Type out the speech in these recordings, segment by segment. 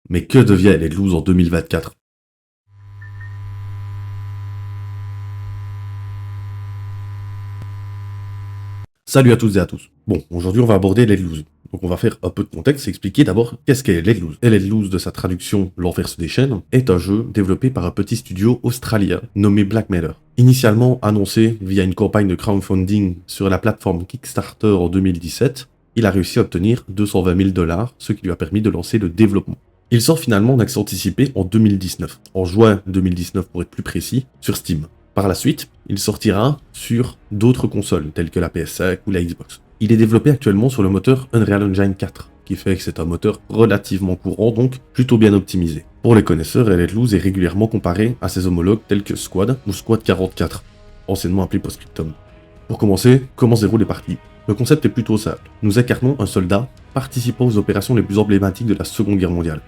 Mais que devient Let Loose en 2024? Salut à toutes et à tous. Bon, aujourd'hui on va aborder Let Loose. Donc on va faire un peu de contexte et expliquer d'abord qu'est-ce qu'est Let Loose. Et Let Loose, de sa traduction L'Enfer se déchaîne, est un jeu développé par un petit studio australien nommé Black Matter. Initialement annoncé via une campagne de crowdfunding sur la plateforme Kickstarter en 2017, il a réussi à obtenir 220 000 $, ce qui lui a permis de lancer le développement. Il sort finalement en accès anticipé en 2019, en juin 2019 pour être plus précis, sur Steam. Par la suite, il sortira sur d'autres consoles, telles que la PS5 ou la Xbox. Il est développé actuellement sur le moteur Unreal Engine 4, qui fait que c'est un moteur relativement courant, donc plutôt bien optimisé. Pour les connaisseurs, Let Loose est régulièrement comparé à ses homologues tels que Squad ou Squad 44, anciennement appelé Postscriptum. Pour commencer, comment se déroulent les parties? Le concept est plutôt simple. Nous incarnons un soldat participant aux opérations les plus emblématiques de la Seconde Guerre mondiale.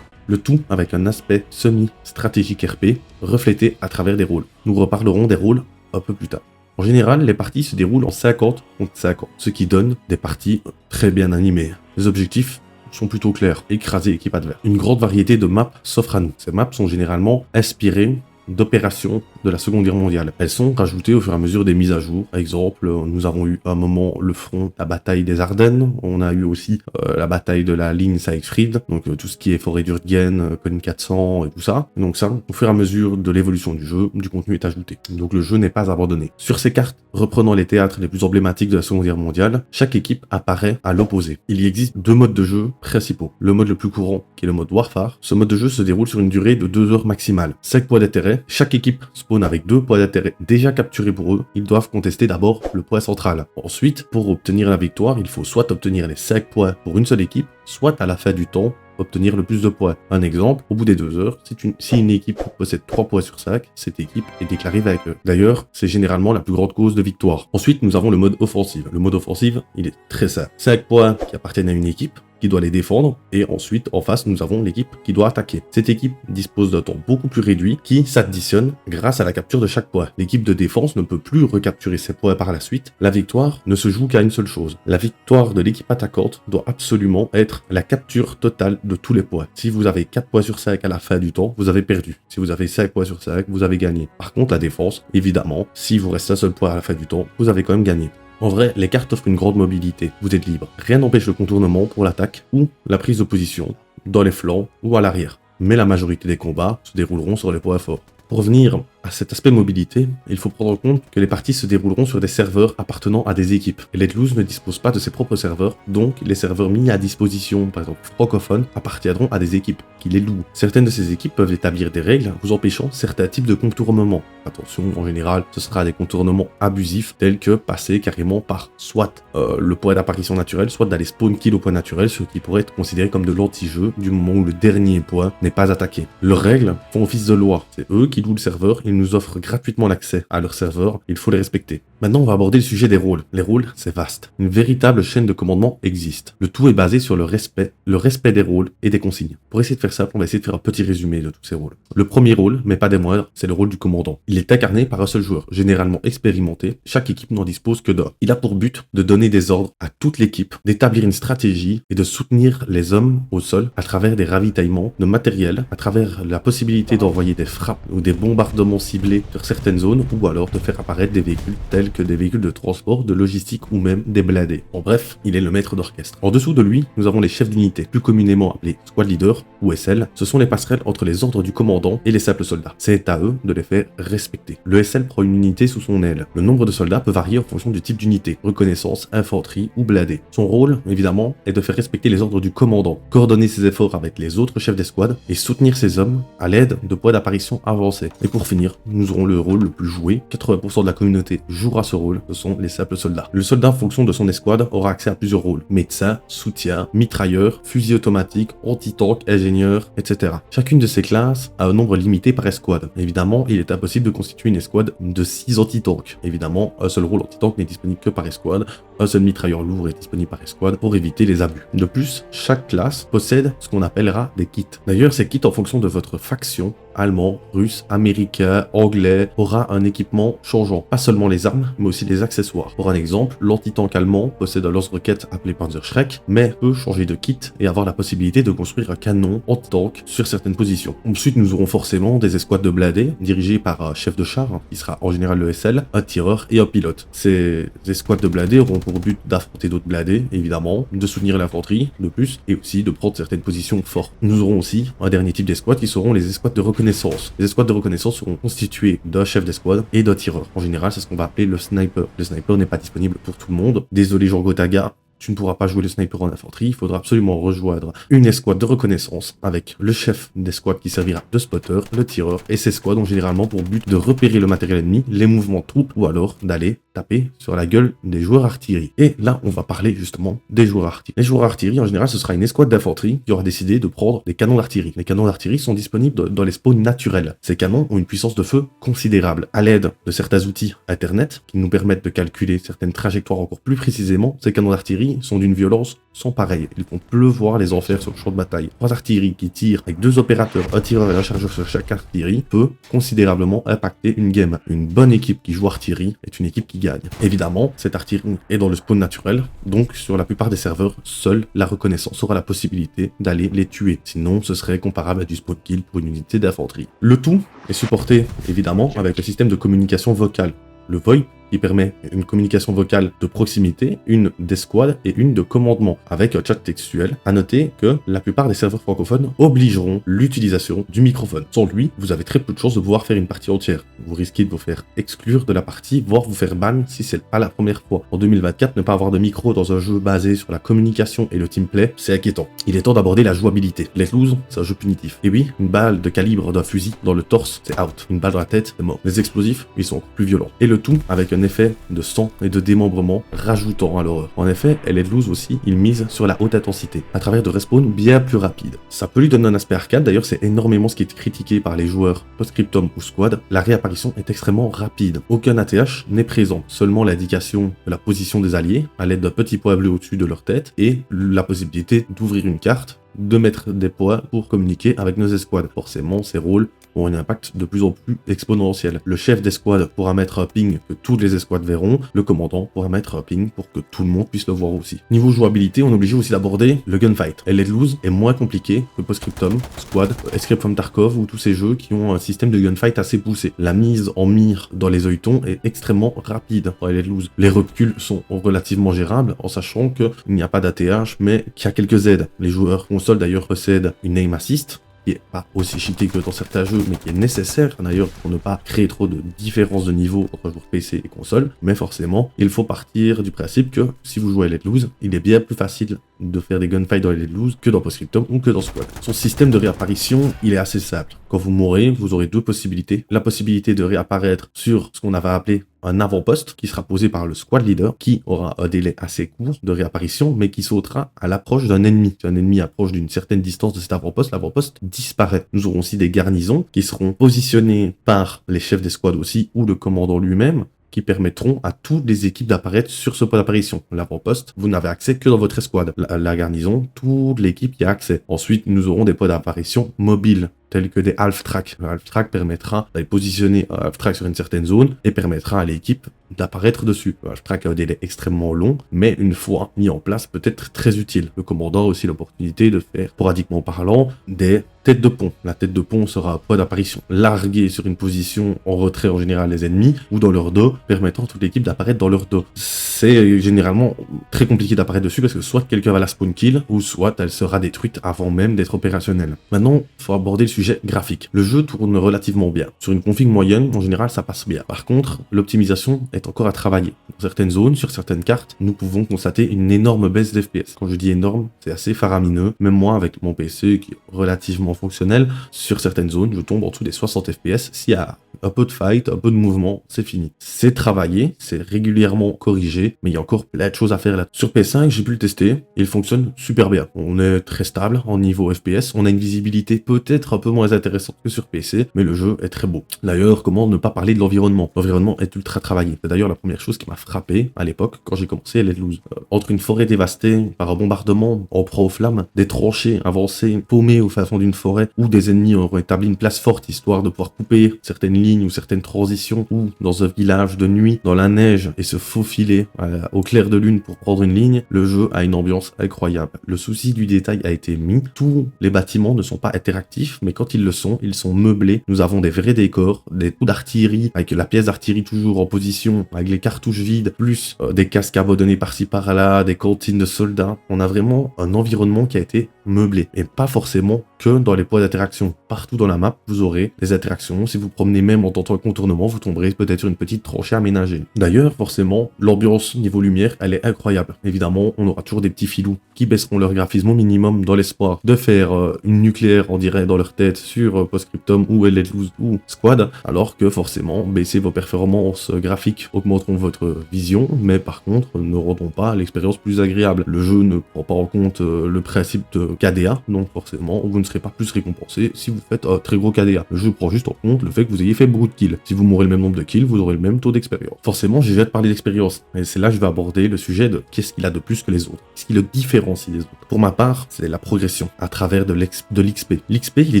Le tout avec un aspect semi-stratégique RP, reflété à travers des rôles. Nous reparlerons des rôles un peu plus tard. En général, les parties se déroulent en 50 contre 50, ce qui donne des parties très bien animées. Les objectifs sont plutôt clairs, écraser l'équipe adverse. Une grande variété de maps s'offre à nous. Ces maps sont généralement inspirées d'opérations de la Seconde Guerre mondiale. Elles sont rajoutées au fur et à mesure des mises à jour. Par exemple, nous avons eu à un moment le front, la bataille des Ardennes. On a eu aussi la bataille de la ligne Siegfried, donc tout ce qui est forêt d'Urgen, colline 400 et tout ça. Donc ça, au fur et à mesure de l'évolution du jeu, du contenu est ajouté. Donc le jeu n'est pas abandonné. Sur ces cartes, reprenant les théâtres les plus emblématiques de la Seconde Guerre mondiale, chaque équipe apparaît à l'opposé. Il y existe deux modes de jeu principaux. Le mode le plus courant, qui est le mode Warfare. Ce mode de jeu se déroule sur une durée de 2 heures maximale. 5 points d'intérêt. Chaque équipe spawn avec 2 points d'intérêt déjà capturés pour eux. Ils doivent contester d'abord le point central. Ensuite, pour obtenir la victoire, il faut soit obtenir les 5 points pour une seule équipe, soit à la fin du temps, obtenir le plus de points. Un exemple, au bout des 2 heures, si une équipe possède 3 points sur 5, cette équipe est déclarée vainqueur. D'ailleurs, c'est généralement la plus grande cause de victoire. Ensuite, nous avons le mode offensive. Le mode offensive, il est très simple. 5 points qui appartiennent à une équipe, qui doit les défendre, et ensuite, en face, nous avons l'équipe qui doit attaquer. Cette équipe dispose d'un temps beaucoup plus réduit, qui s'additionne grâce à la capture de chaque point. L'équipe de défense ne peut plus recapturer ses points par la suite. La victoire ne se joue qu'à une seule chose. La victoire de l'équipe attaquante doit absolument être la capture totale de tous les points. Si vous avez 4 points sur 5 à la fin du temps, vous avez perdu. Si vous avez 5 points sur 5, vous avez gagné. Par contre, la défense, évidemment, si vous restez un seul point à la fin du temps, vous avez quand même gagné. En vrai, les cartes offrent une grande mobilité, vous êtes libre. Rien n'empêche le contournement pour l'attaque ou la prise de position, dans les flancs ou à l'arrière. Mais la majorité des combats se dérouleront sur les points forts. Pour revenir à cet aspect mobilité, il faut prendre en compte que les parties se dérouleront sur des serveurs appartenant à des équipes. Et Let Loose ne dispose pas de ses propres serveurs, donc les serveurs mis à disposition, par exemple francophones, appartiendront à des équipes qui les louent. Certaines de ces équipes peuvent établir des règles vous empêchant certains types de contournements. Attention, en général, ce sera des contournements abusifs, tels que passer carrément par soit le point d'apparition naturel, soit d'aller spawn kill au point naturel, ce qui pourrait être considéré comme de l'anti-jeu du moment où le dernier point n'est pas attaqué. Leurs règles font office de loi. C'est eux qui louent le serveur, ils nous offrent gratuitement l'accès à leur serveur, il faut les respecter. Maintenant, on va aborder le sujet des rôles. Les rôles, c'est vaste. Une véritable chaîne de commandement existe. Le tout est basé sur le respect des rôles et des consignes. Pour essayer de faire ça, on va essayer de faire un petit résumé de tous ces rôles. Le premier rôle, mais pas des moindres, c'est le rôle du commandant. Il est incarné par un seul joueur, généralement expérimenté. Chaque équipe n'en dispose que d'un. Il a pour but de donner des ordres à toute l'équipe, d'établir une stratégie et de soutenir les hommes au sol à travers des ravitaillements de matériel, à travers la possibilité d'envoyer des frappes ou des bombardements ciblés sur certaines zones, ou alors de faire apparaître des véhicules tels que des véhicules de transport, de logistique ou même des blindés. En bref, il est le maître d'orchestre. En dessous de lui, nous avons les chefs d'unité, plus communément appelés squad leaders ou SL. Ce sont les passerelles entre les ordres du commandant et les simples soldats. C'est à eux de les faire respecter. Le SL prend une unité sous son aile. Le nombre de soldats peut varier en fonction du type d'unité, reconnaissance, infanterie ou blindé. Son rôle, évidemment, est de faire respecter les ordres du commandant, coordonner ses efforts avec les autres chefs d'escouade et soutenir ses hommes à l'aide de points d'apparition avancés. Et pour finir, nous aurons le rôle le plus joué. 80% de la communauté jouera ce rôle, ce sont les simples soldats. Le soldat, en fonction de son escouade, aura accès à plusieurs rôles. Médecin, soutien, mitrailleur, fusil automatique, anti-tank, ingénieur, etc. Chacune de ces classes a un nombre limité par escouade. Évidemment, il est impossible de constituer une escouade de 6 anti-tanks. Évidemment, un seul rôle anti-tank n'est disponible que par escouade. Un seul mitrailleur lourd est disponible par escouade pour éviter les abus. De plus, chaque classe possède ce qu'on appellera des kits. D'ailleurs, ces kits, en fonction de votre faction, allemand, russe, américain, anglais aura un équipement changeant. Pas seulement les armes, mais aussi les accessoires. Pour un exemple, l'anti-tank allemand possède un lance-roquette appelé Panzerschreck, mais peut changer de kit et avoir la possibilité de construire un canon anti-tank sur certaines positions. Ensuite, nous aurons forcément des escouades de blindés dirigées par un chef de char, qui sera en général le SL, un tireur et un pilote. Ces escouades de blindés auront pour but d'affronter d'autres blindés, évidemment, de soutenir l'infanterie de plus, et aussi de prendre certaines positions fortes. Nous aurons aussi un dernier type d'escouade qui seront les escouades de reconnaissance. Les escouades de reconnaissance seront constituées d'un chef d'escouade et d'un tireur. En général, c'est ce qu'on va appeler le sniper. Le sniper n'est pas disponible pour tout le monde. Désolé Jean Gotaga, tu ne pourras pas jouer le sniper en infanterie, il faudra absolument rejoindre une escouade de reconnaissance avec le chef d'escouade qui servira de spotter, le tireur, et ces squads ont généralement pour but de repérer le matériel ennemi, les mouvements de troupes, ou alors d'aller taper sur la gueule des joueurs artillerie. Et là, on va parler justement des joueurs artillerie. Les joueurs artillerie, en général, ce sera une escouade d'infanterie qui aura décidé de prendre des canons d'artillerie. Les canons d'artillerie sont disponibles dans les spawns naturels. Ces canons ont une puissance de feu considérable. À l'aide de certains outils Internet qui nous permettent de calculer certaines trajectoires encore plus précisément, ces canons d'artillerie sont d'une violence sans pareil. Ils font pleuvoir les enfers sur le champ de bataille. 3 artilleries qui tirent avec 2 opérateurs, un tireur et un chargeur sur chaque artillerie peut considérablement impacter une game. Une bonne équipe qui joue artillerie est une équipe qui gagne. Évidemment, cette artillerie est dans le spawn naturel, donc sur la plupart des serveurs, seule la reconnaissance aura la possibilité d'aller les tuer. Sinon, ce serait comparable à du spawn kill pour une unité d'infanterie. Le tout est supporté évidemment avec le système de communication vocale, le VoIP, qui permet une communication vocale de proximité, une d'escouade et une de commandement, avec un chat textuel. À noter que la plupart des serveurs francophones obligeront l'utilisation du microphone. Sans lui, vous avez très peu de chances de pouvoir faire une partie entière. Vous risquez de vous faire exclure de la partie, voire vous faire ban si c'est pas la première fois. En 2024, ne pas avoir de micro dans un jeu basé sur la communication et le teamplay, c'est inquiétant. Il est temps d'aborder la jouabilité. Let Loose, c'est un jeu punitif. Et oui, une balle de calibre d'un fusil dans le torse, c'est out. Une balle dans la tête, c'est mort. Les explosifs, ils sont encore plus violents. Et le tout avec un effet de sang et de démembrement rajoutant à l'horreur. En effet, Let Loose aussi, il mise sur la haute intensité, à travers de respawns bien plus rapides. Ça peut lui donner un aspect arcade, d'ailleurs c'est énormément ce qui est critiqué par les joueurs post-scriptum ou squad. La réapparition est extrêmement rapide. Aucun ATH n'est présent, seulement l'indication de la position des alliés, à l'aide d'un petit point bleu au-dessus de leur tête, et la possibilité d'ouvrir une carte, de mettre des points pour communiquer avec nos escouades. Forcément, ces rôles ont un impact de plus en plus exponentiel. Le chef d'escouade pourra mettre un ping que toutes les escouades verront, le commandant pourra mettre un ping pour que tout le monde puisse le voir aussi. Niveau jouabilité, on est obligé aussi d'aborder le gunfight. Let Loose est moins compliqué que Postscriptum, Squad, Escape from Tarkov ou tous ces jeux qui ont un système de gunfight assez poussé. La mise en mire dans les œilletons est extrêmement rapide dans Let Loose. Les reculs sont relativement gérables en sachant qu'il n'y a pas d'ATH mais qu'il y a quelques aides. Les joueurs console d'ailleurs possèdent une aim assist, qui est pas aussi cheaté que dans certains jeux, mais qui est nécessaire d'ailleurs pour ne pas créer trop de différences de niveau entre joueurs PC et console. Mais forcément, il faut partir du principe que si vous jouez à Let Loose, il est bien plus facile de faire des gunfights dans Let Loose que dans Postscriptum ou que dans Squad. Son système de réapparition, il est assez simple. Quand vous mourrez, vous aurez deux possibilités. La possibilité de réapparaître sur ce qu'on avait appelé un avant-poste qui sera posé par le squad leader, qui aura un délai assez court de réapparition, mais qui sautera à l'approche d'un ennemi. Si un ennemi approche d'une certaine distance de cet avant-poste, l'avant-poste disparaît. Nous aurons aussi des garnisons qui seront positionnées par les chefs des squads aussi, ou le commandant lui-même, qui permettront à toutes les équipes d'apparaître sur ce point d'apparition. L'avant-poste, vous n'avez accès que dans votre escouade. La garnison, toute l'équipe y a accès. Ensuite, nous aurons des points d'apparition mobiles, tels que des half-tracks. Le half-track permettra d'aller positionner un half-track sur une certaine zone et permettra à l'équipe d'apparaître dessus. Le half-track a un délai extrêmement long, mais une fois mis en place peut être très utile. Le commandant a aussi l'opportunité de faire, sporadiquement parlant, des têtes de pont. La tête de pont sera un point d'apparition largué sur une position en retrait en général des ennemis ou dans leur dos, permettant à toute l'équipe d'apparaître dans leur dos. C'est généralement très compliqué d'apparaître dessus parce que soit quelqu'un va la spawn kill ou soit elle sera détruite avant même d'être opérationnelle. Maintenant, il faut aborder le sujet graphique. Le jeu tourne relativement bien. Sur une config moyenne, en général, ça passe bien. Par contre, l'optimisation est encore à travailler. Dans certaines zones, sur certaines cartes, nous pouvons constater une énorme baisse d'FPS. Quand je dis énorme, c'est assez faramineux. Même moi, avec mon PC qui est relativement fonctionnel, sur certaines zones, je tombe en dessous des 60 FPS. S'il y a un peu de fight, un peu de mouvement, c'est fini. C'est travaillé, c'est régulièrement corrigé, mais il y a encore plein de choses à faire là. Sur PS5, j'ai pu le tester, il fonctionne super bien. On est très stable en niveau FPS, on a une visibilité peut-être un peu moins intéressante que sur PC, mais le jeu est très beau. D'ailleurs, comment ne pas parler de l'environnement? L'environnement est ultra travaillé. C'est d'ailleurs la première chose qui m'a frappé à l'époque quand j'ai commencé Let Loose. Entre une forêt dévastée par un bombardement en proie aux flammes, des tranchées avancées, paumées au fin fond d'une forêt, où des ennemis auraient établi une place forte histoire de pouvoir couper certaines lignes ou certaines transitions, ou dans un village de nuit, dans la neige, et se faufiler au clair de lune pour prendre une ligne, le jeu a une ambiance incroyable. Le souci du détail a été mis. Tous les bâtiments ne sont pas interactifs, mais quand ils le sont, ils sont meublés. Nous avons des vrais décors, des coups d'artillerie, avec la pièce d'artillerie toujours en position, avec les cartouches vides, plus des casques abandonnés par-ci par-là, des cantines de soldats. On a vraiment un environnement qui a été meublé, et pas forcément que dans les points d'interaction. Partout dans la map, vous aurez des interactions. Si vous promenez même en tentant un contournement, vous tomberez peut-être sur une petite tranchée aménagée. D'ailleurs, forcément, l'ambiance niveau lumière, elle est incroyable. Évidemment, on aura toujours des petits filous qui baisseront leur graphisme au minimum dans l'espoir de faire une nucléaire, on dirait, dans leur tête sur Postscriptum ou Let Loose ou Squad, alors que forcément, baisser vos performances graphiques augmenteront votre vision, mais par contre, ne rendront pas l'expérience plus agréable. Le jeu ne prend pas en compte le principe de KDA, donc forcément, vous ne serez pas plus récompensé si vous faites un très gros KDA. Le jeu prend juste en compte le fait que vous ayez fait beaucoup de kills. Si vous mourrez le même nombre de kills, vous aurez le même taux d'expérience. Forcément, j'ai déjà parlé d'expérience, et c'est là que je vais aborder le sujet de qu'est-ce qu'il a de plus que les autres, qu'est-ce qui le différencie des autres. Pour ma part, c'est la progression à travers de l'XP. L'XP, il est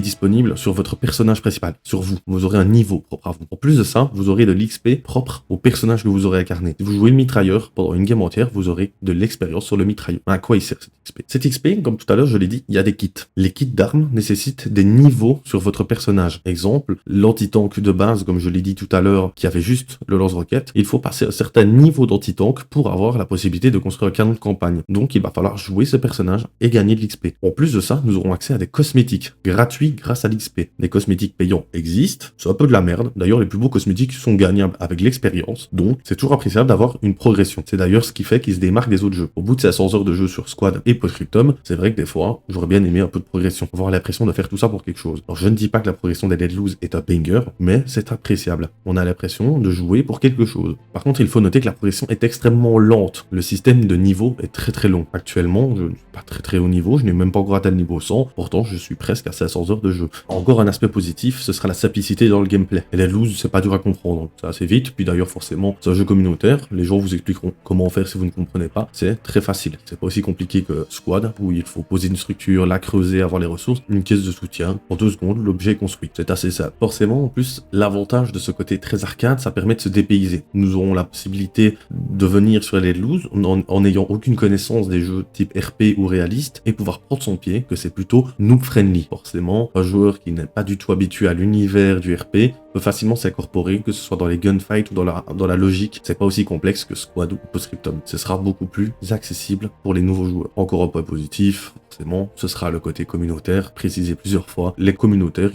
disponible sur votre personnage principal, sur vous. Vous aurez un niveau propre à vous. En plus de ça, vous aurez de l'XP propre au personnage que vous aurez incarné. Si vous jouez le mitrailleur pendant une game entière, vous aurez de l'expérience sur le mitrailleur. À quoi il sert cet XP? Cet XP, comme tout à l'heure je l'ai dit, il y a des kits. Les kits d'armes nécessitent des niveaux sur votre personnage. Exemple, l'anti-tank de base, comme je l'ai dit tout à l'heure, qui avait juste le lance-roquette, il faut passer un certain niveau d'anti-tank pour avoir la possibilité de construire un canon de campagne. Donc il va falloir jouer ce personnage et gagner de l'XP. En plus de ça, nous aurons accès à des cosmétiques gratuits grâce à l'XP. Les cosmétiques payants existent, c'est un peu de la merde. D'ailleurs, les plus beaux cosmétiques sont gagnables avec l'expérience, donc c'est toujours appréciable d'avoir une progression. C'est d'ailleurs ce qui fait qu'ils se démarquent des autres jeux. Au bout de 500 heures de jeu sur Squad et Postscriptum, c'est vrai que des fois, j'aurais bien aimé un peu de progression, avoir l'impression de faire tout ça pour quelque chose. Alors je ne dis pas que la progression des Let Loose est un banger, mais c'est appréciable. On a l'impression de jouer pour quelque chose. Par contre, il faut noter que la progression est extrêmement lente. Le système de niveau est très très long. Actuellement, je ne suis pas très haut niveau, je n'ai même pas encore atteint le niveau 100, pourtant je suis presque à 500 heures de jeu. Encore un aspect positif, ce sera la simplicité dans le gameplay. Et Let Loose, c'est pas dur à comprendre, c'est assez vite, puis d'ailleurs forcément, c'est un jeu communautaire, les gens vous expliqueront comment faire si vous ne comprenez pas, c'est très facile. C'est pas aussi compliqué que Squad, où il faut poser une structure, la creuser, avoir les ressources, une caisse de soutien, en 2 secondes, l'objet est construit. C'est assez simple. Forcément, en plus, l'avantage de ce côté très arcade, ça permet de se dépayser. Nous aurons la possibilité de venir sur Let Loose en n'ayant aucune connaissance des jeux type RP ou réaliste et pouvoir prendre son pied, que c'est plutôt noob friendly. Forcément, un joueur qui n'est pas du tout habitué à l'univers du RP peut facilement s'incorporer, que ce soit dans les gunfights ou dans la logique. C'est pas aussi complexe que Squad ou Postscriptum. Ce sera beaucoup plus accessible pour les nouveaux joueurs. Encore un point positif, forcément, ce sera le côté communautaire, précisé plusieurs fois. Les communautaires,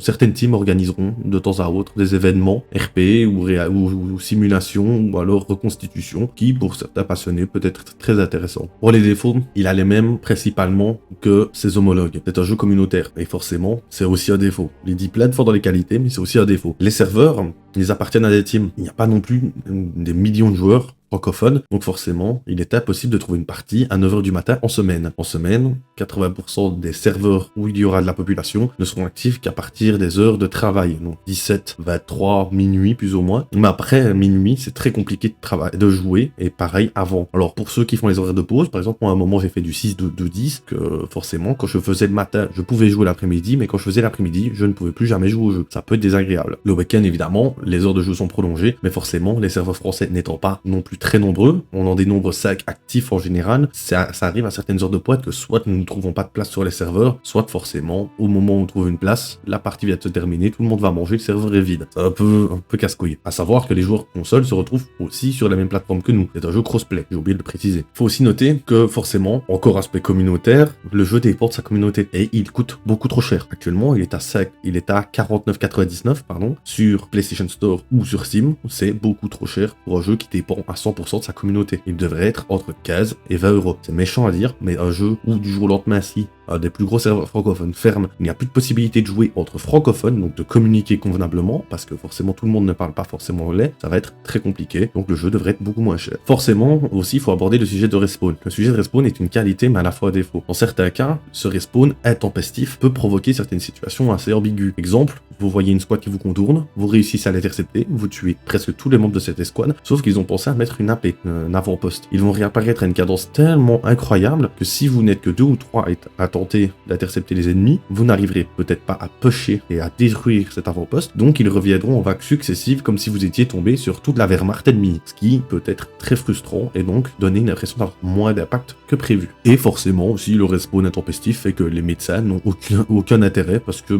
certaines teams organiseront de temps à autre des événements RP ou simulation ou alors reconstitution qui, pour certains passionnés, peut être très intéressant. Pour les défauts, il a les mêmes principalement que ses homologues. C'est un jeu communautaire et forcément, c'est aussi un défaut. Il dit plein de fois dans les qualités, mais c'est aussi un défaut. Les serveurs, ils appartiennent à des teams. Il n'y a pas non plus des millions de joueurs francophone, donc forcément, il est impossible de trouver une partie à 9h du matin en semaine. En semaine, 80% des serveurs où il y aura de la population ne seront actifs qu'à partir des heures de travail, donc 17, 23, minuit plus ou moins. Mais après minuit, c'est très compliqué de jouer, et pareil avant. Alors pour ceux qui font les horaires de pause, par exemple, moi à un moment j'ai fait du 6-2-10, que forcément, quand je faisais le matin, je pouvais jouer l'après-midi, mais quand je faisais l'après-midi, je ne pouvais plus jamais jouer au jeu. Ça peut être désagréable. Le week-end, évidemment, les heures de jeu sont prolongées, mais forcément, les serveurs français n'étant pas non plus très nombreux, on en dénombre 5 actifs en général, ça arrive à certaines heures de pointe que soit nous ne trouvons pas de place sur les serveurs, soit forcément, au moment où on trouve une place, la partie vient de se terminer, tout le monde va manger, le serveur est vide. C'est un peu casse-couille. À savoir que les joueurs console se retrouvent aussi sur la même plateforme que nous. C'est un jeu crossplay, j'ai oublié de le préciser. Faut aussi noter que forcément, encore aspect communautaire, le jeu dépend de sa communauté et il coûte beaucoup trop cher. Actuellement, il est à 49,99 sur PlayStation Store ou sur Steam. C'est beaucoup trop cher pour un jeu qui dépend à 100% 100% de sa communauté. Il devrait être entre 15 et 20 euros. C'est méchant à dire, mais un jeu où du jour au lendemain, si des plus gros serveurs francophones ferment, il n'y a plus de possibilité de jouer entre francophones, donc de communiquer convenablement, parce que forcément tout le monde ne parle pas forcément anglais, ça va être très compliqué, donc le jeu devrait être beaucoup moins cher. Forcément, aussi, il faut aborder le sujet de respawn. Le sujet de respawn est une qualité, mais à la fois un défaut. Dans certains cas, ce respawn intempestif peut provoquer certaines situations assez ambiguës. Exemple, vous voyez une squad qui vous contourne, vous réussissez à l'intercepter, vous tuez presque tous les membres de cette escouade, sauf qu'ils ont pensé à mettre une AP, un avant-poste. Ils vont réapparaître à une cadence tellement incroyable que si vous n'êtes que 2 ou 3 à tenter d'intercepter les ennemis, vous n'arriverez peut-être pas à pusher et à détruire cet avant-poste, donc ils reviendront en vagues successives comme si vous étiez tombé sur toute la Wehrmacht ennemie, ce qui peut être très frustrant et donc donner une impression d'avoir moins d'impact que prévu. Et forcément aussi le respawn intempestif fait que les médecins n'ont aucun intérêt parce que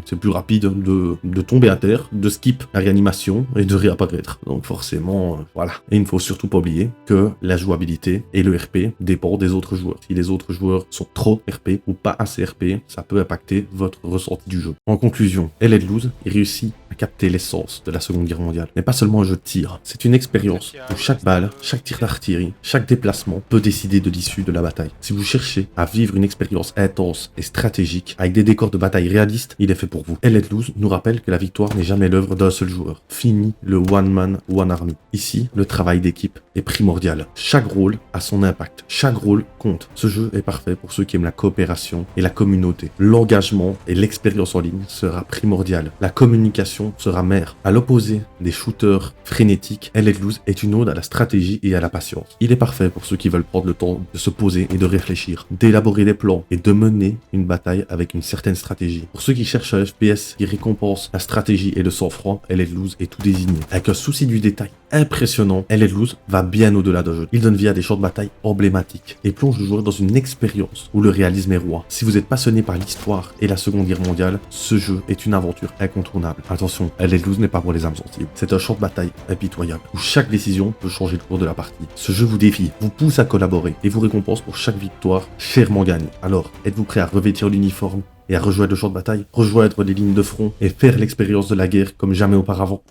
c'est plus rapide de tomber à terre, de skip la réanimation et de réapparaître. Donc forcément, voilà. Et il ne faut surtout pas oublier que la jouabilité et le RP dépendent des autres joueurs. Si les autres joueurs sont trop RP ou pas assez RP, ça peut impacter votre ressenti du jeu. En conclusion, Hell Let Loose réussit à capter l'essence de la Seconde Guerre mondiale. Mais pas seulement un jeu de tir, c'est une expérience où chaque balle, chaque tir d'artillerie, chaque déplacement peut décider de l'issue de la bataille. Si vous cherchez à vivre une expérience intense et stratégique avec des décors de bataille réalistes, il est fait pour vous. Hell Let Loose nous rappelle que la victoire n'est jamais l'œuvre d'un seul joueur. Fini le one man, one army. Ici, le travail d'équipe est primordial. Chaque rôle a son impact. Chaque rôle compte. Ce jeu est parfait pour ceux qui aiment la coopération et la communauté. L'engagement et l'expérience en ligne sera primordial. La communication sera mère. À l'opposé des shooters frénétiques, Hell Let Loose est une ode à la stratégie et à la patience. Il est parfait pour ceux qui veulent prendre le temps de se poser et de réfléchir, d'élaborer des plans et de mener une bataille avec une certaine stratégie. Pour ceux qui cherchent un FPS qui récompense la stratégie et le sang-froid, Hell Let Loose est tout désigné. Avec un souci du détail impressionnant, Hell Let Loose va bien au-delà d'un jeu. Il donne vie à des champs de bataille emblématiques et plonge le joueur dans une expérience où le réalisme est roi. Si vous êtes passionné par l'histoire et la Seconde Guerre mondiale, ce jeu est une aventure incontournable. Attention, Hell Let Loose n'est pas pour les âmes sensibles. C'est un champ de bataille impitoyable où chaque décision peut changer le cours de la partie. Ce jeu vous défie, vous pousse à collaborer et vous récompense pour chaque victoire chèrement gagnée. Alors, êtes-vous prêt à revêtir l'uniforme et à rejoindre le champ de bataille, rejoindre les lignes de front et faire l'expérience de la guerre comme jamais auparavant?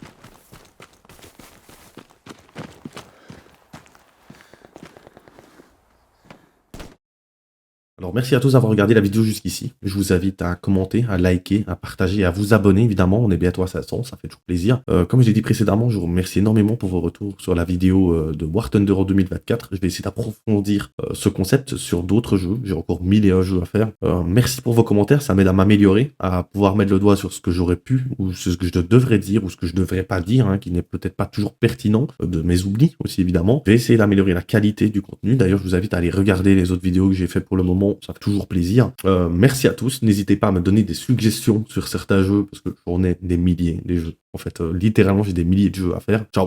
Alors merci à tous d'avoir regardé la vidéo jusqu'ici. Je vous invite à commenter, à liker, à partager, à vous abonner évidemment. On est bientôt à 500, ça fait toujours plaisir. Comme je l'ai dit précédemment, je vous remercie énormément pour vos retours sur la vidéo de War Thunder en 2024. Je vais essayer d'approfondir ce concept sur d'autres jeux. J'ai encore 1001 jeux à faire. Merci pour vos commentaires, ça m'aide à m'améliorer, à pouvoir mettre le doigt sur ce que j'aurais pu, ou ce que je devrais dire, ou ce que je ne devrais pas dire, qui n'est peut-être pas toujours pertinent, de mes oublis aussi évidemment. Je vais essayer d'améliorer la qualité du contenu. D'ailleurs, je vous invite à aller regarder les autres vidéos que j'ai fait pour le moment. Ça fait toujours plaisir. Merci à tous. N'hésitez pas à me donner des suggestions sur certains jeux parce que j'en ai des milliers des jeux. En fait, littéralement, j'ai des milliers de jeux à faire. Ciao.